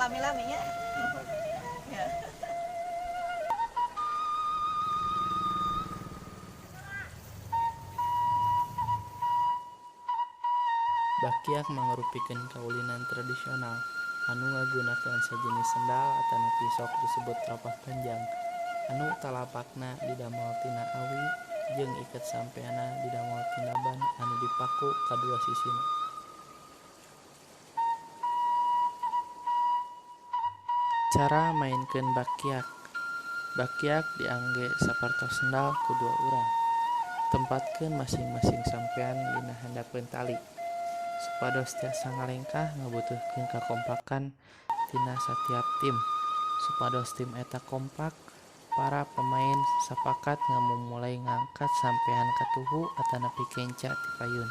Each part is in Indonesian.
lami-laminya. Ya. Bakyak mangrupikeun kaulinan tradisional anu ngagunakeun sajenis sendal atanapi sok disebut terompah panjang anu talapakna didamel tina awi jeung iket sampeana didamel tina ban anu dipaku kadua sisina. Cara mainkeun bakyak. Bakyak diangge sapertos sendal ku dua urang. Tempatkeun masing-masing sampean dina handapeun tali. Supados tiasa ngalengkah ngabutuhkeun kakompakan tina satiap tim. Supados tim eta kompak, para pemain sapakat ngamumulai ngangkat sampean ka tuhu atanapi kenca ti payun.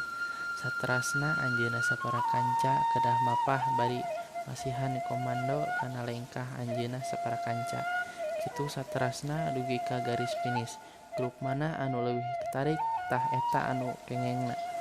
Saterasna anjeunna sapara kanca kedah mapah bari masihan komando kana lengkah anjeunna sapara kanca. Kitu saterasna dugi ka garis finish. Grup mana anu leuwih katarik tah eta anu kengengna.